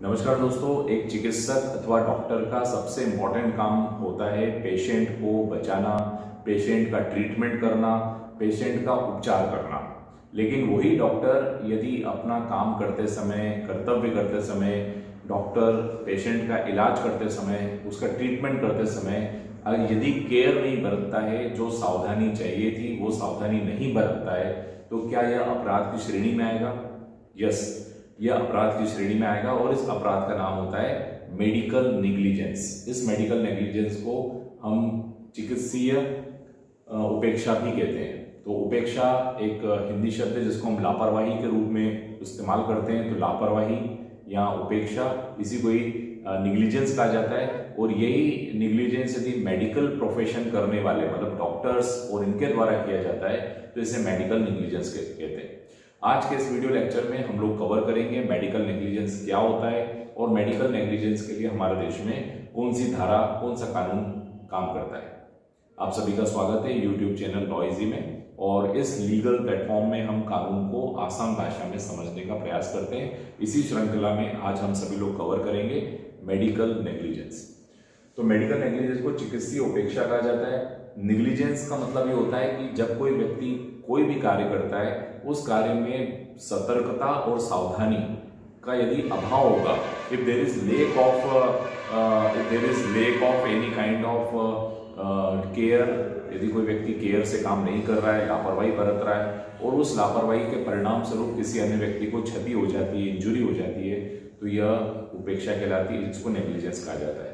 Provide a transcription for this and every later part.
नमस्कार दोस्तों, एक चिकित्सक अथवा डॉक्टर का सबसे इम्पॉर्टेंट काम होता है पेशेंट को बचाना, पेशेंट का ट्रीटमेंट करना, पेशेंट का उपचार करना। लेकिन वही डॉक्टर यदि अपना काम करते समय, कर्तव्य करते समय, डॉक्टर पेशेंट का इलाज करते समय, उसका ट्रीटमेंट करते समय यदि केयर नहीं बरतता है, जो सावधानी चाहिए थी वो सावधानी नहीं बरतता है, तो क्या यह अपराध की श्रेणी में आएगा? यस, यह अपराध की श्रेणी में आएगा और इस अपराध का नाम होता है मेडिकल नेग्लिजेंस। इस मेडिकल नेग्लिजेंस को हम चिकित्सीय उपेक्षा भी कहते हैं। तो उपेक्षा एक हिंदी शब्द है जिसको हम लापरवाही के रूप में इस्तेमाल करते हैं। तो लापरवाही या उपेक्षा इसी को ही निग्लिजेंस कहा जाता है। और यही निग्लिजेंस यदि मेडिकल प्रोफेशन करने वाले मतलब डॉक्टर्स और इनके द्वारा किया जाता है तो इसे मेडिकल नेग्लिजेंस कहते हैं। आज के इस वीडियो लेक्चर में हम लोग कवर करेंगे मेडिकल नेग्लिजेंस क्या होता है और मेडिकल नेग्लिजेंस के लिए हमारे देश में कौन सी धारा, कौन सा कानून काम करता है। आप सभी का स्वागत है यूट्यूब चैनल लॉइजी में। और इस लीगल प्लेटफॉर्म में हम कानून को आसान भाषा में समझने का प्रयास करते हैं। इसी श्रृंखला में आज हम सभी लोग कवर करेंगे मेडिकल नेग्लिजेंस। तो मेडिकल नेग्लिजेंस को चिकित्सीय उपेक्षा कहा जाता है। नेग्लिजेंस का मतलब ये होता है कि जब कोई व्यक्ति कोई भी कार्य करता है, उस कार्य में सतर्कता और सावधानी का यदि अभाव होगा, if there is lack of any kind of care, यदि कोई व्यक्ति केयर से काम नहीं कर रहा है, लापरवाही बरत रहा है और उस लापरवाही के परिणाम स्वरूप किसी अन्य व्यक्ति को क्षति हो जाती है, इंजुरी हो जाती है, तो यह उपेक्षा कहलाती है, जिसको नेग्लिजेंस कहा जाता है।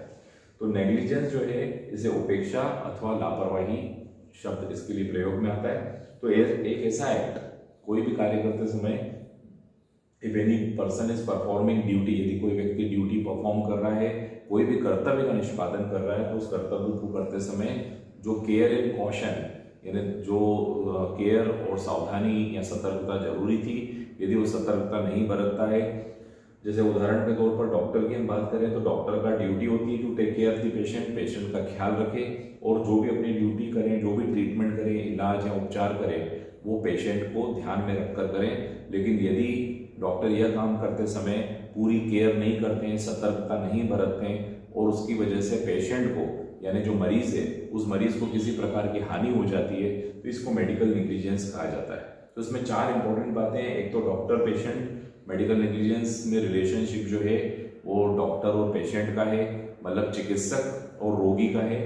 तो नेग्लिजेंस जो है इसे उपेक्षा अथवा लापरवाही शब्द इसके लिए प्रयोग में आता है। तो एक ऐसा एक्ट, कोई भी कार्य करते समय, if any person is performing duty, यदि कोई व्यक्ति ड्यूटी परफॉर्म कर रहा है, कोई भी कर्तव्य का निष्पादन कर रहा है, तो उस कर्तव्य को करते समय जो केयर एंड कॉशन, यानी जो केयर और सावधानी या सतर्कता जरूरी थी, यदि वो सतर्कता नहीं बरतता है, जैसे उदाहरण के तौर पर डॉक्टर की हम बात करें तो डॉक्टर का ड्यूटी होती है to take care the patient, patient का ख्याल रखे और जो भी अपनी ड्यूटी करें, जो भी ट्रीटमेंट करें, इलाज या उपचार करें, वो पेशेंट को ध्यान में रखकर करें। लेकिन यदि डॉक्टर यह काम करते समय पूरी केयर नहीं करते हैं, सतर्कता नहीं बरतते हैं और उसकी वजह से पेशेंट को, यानी जो मरीज है, उस मरीज को किसी प्रकार की हानि हो जाती है, तो इसको मेडिकल नेग्लिजेंस कहा जाता है। तो इसमें चार इंपॉर्टेंट बातें हैं। एक तो डॉक्टर पेशेंट, मेडिकल नेग्लिजेंस में रिलेशनशिप जो है वो डॉक्टर और पेशेंट का है, मतलब चिकित्सक और रोगी का है।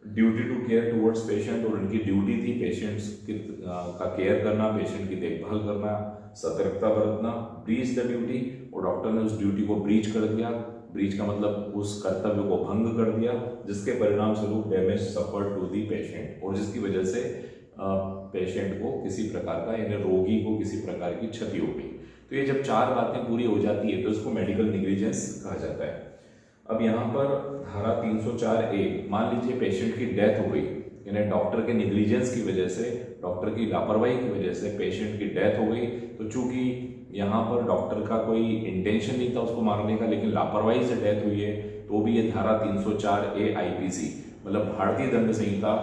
Duty to care towards patient, और उनकी ड्यूटी थी पेशेंट्स का केयर करना, पेशेंट की देखभाल करना, सतर्कता बरतना। ब्रीच द ड्यूटी, और डॉक्टर ने उस ड्यूटी को ब्रीच कर दिया। ब्रीच का मतलब उस कर्तव्य को भंग कर दिया, जिसके परिणाम स्वरूप damage suffered to the patient, और जिसकी वजह से पेशेंट को किसी प्रकार का, यानी रोगी को किसी प्रकार की क्षति हो गई। तो ये जब चार बातें पूरी हो जाती है तो इसको मेडिकल नेग्लिजेंस कहा जाता है। अब यहाँ पर धारा 304A, मान लीजिए पेशेंट की डेथ हो गई, यानी डॉक्टर के नेग्लिजेंस की वजह से, डॉक्टर की लापरवाही की वजह से पेशेंट की डेथ हो गई। तो चूंकि यहाँ पर डॉक्टर का कोई इंटेंशन नहीं था उसको मारने का, लेकिन लापरवाही से डेथ हुई है, तो भी ये धारा 304A IPC, मतलब भारतीय दंड संहिता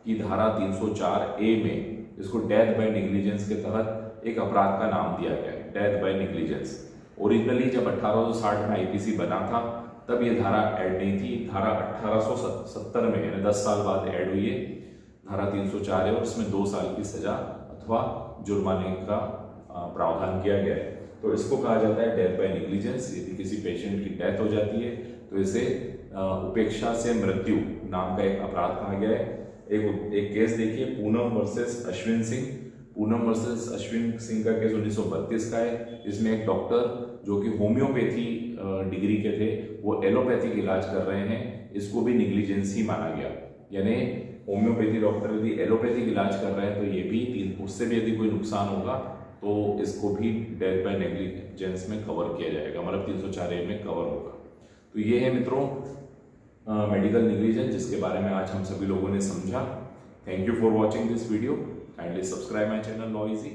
की धारा 304A में इसको डेथ बाय नेग्लिजेंस के तहत एक अपराध का नाम दिया गया है, डेथ बाय नेग्लिजेंस। ओरिजिनली जब 1860 में IPC बना था तब ये धारा ऐड नहीं थी। धारा 1870 में, यानी 10 साल बाद ऐड हुई है धारा 304 है, और इसमें 2 साल की सजा अथवा जुर्माने का प्रावधान किया गया है। तो इसको कहा जाता है डेथ बाय नेग्लिजेंस। यदि किसी पेशेंट की डेथ हो जाती है तो इसे उपेक्षा से मृत्यु नाम का एक अपराध कहा गया है। एक केस देखिए, पूनम वर्सेस अश्विन सिंह। पूनम वर्सेस अश्विन सिंह का केस 1932 का है। इसमें एक डॉक्टर जो कि होम्योपैथी डिग्री के थे, वो एलोपैथिक इलाज कर रहे हैं, इसको भी नेग्लिजेंस ही माना गया। यानी होम्योपैथी डॉक्टर यदि एलोपैथिक इलाज कर रहे हैं तो ये भी, उससे भी यदि कोई नुकसान होगा तो इसको भी डेथ बाय नेग्लिजेंस में कवर किया जाएगा, मतलब 304A में कवर होगा। तो ये है मित्रों मेडिकल नेग्लिजेंस, जिसके बारे में आज हम सभी लोगों ने समझा। Thank you for watching this video. Kindly subscribe my channel लॉइजी।